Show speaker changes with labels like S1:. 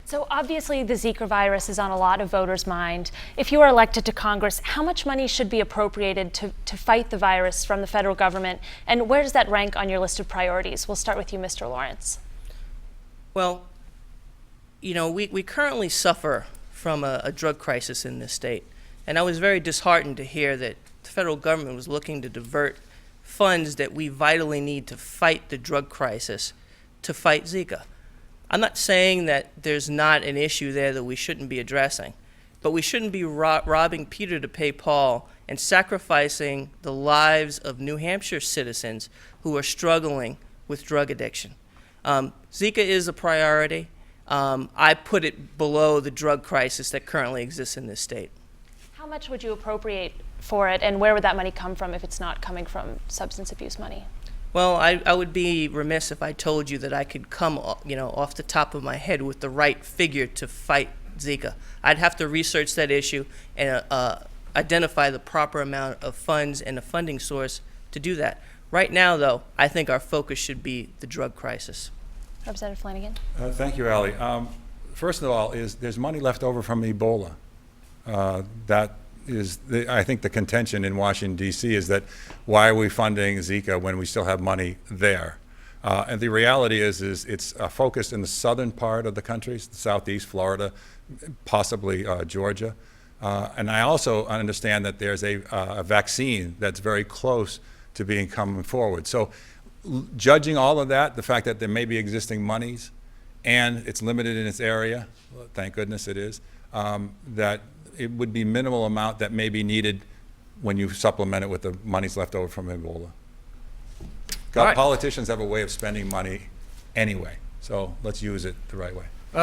S1: So obviously the Zika virus is on a lot of voters' mind. If you are elected to Congress, how much money should be appropriated to fight the virus from the federal government? And where does that rank on your list of priorities? We'll start with you, Mr. Lawrence.
S2: Well, you know, we currently suffer from a drug crisis in this state. And I was very disheartened to hear that the federal government was looking to divert funds that we vitally need to fight the drug crisis to fight Zika. I'm not saying that there's not an issue there that we shouldn't be addressing, but we shouldn't be robbing Peter to pay Paul and sacrificing the lives of New Hampshire citizens who are struggling with drug addiction. Zika is a priority. I put it below the drug crisis that currently exists in this state.
S1: How much would you appropriate for it, and where would that money come from if it's not coming from substance abuse money?
S2: Well, I would be remiss if I told you that I could come, off the top of my head with the right figure to fight Zika. I'd have to research that issue and identify the proper amount of funds and a funding source to do that. Right now, though, I think our focus should be the drug crisis.
S1: Representative Flanagan.
S3: Thank you, Ally. First of all, there's money left over from Ebola. That is, I think the contention in Washington, D.C. is that why are we funding Zika when we still have money there? And the reality is it's focused in the southern part of the country, the southeast, Florida, possibly Georgia. And I also understand that there's a vaccine that's very close to coming forward. So judging all of that, the fact that there may be existing monies and it's limited in its area, thank goodness it is, that it would be minimal amount that may be needed when you supplement it with the monies left over from Ebola.
S2: Right.
S3: Politicians have a way of spending money anyway, so let's use it the right way.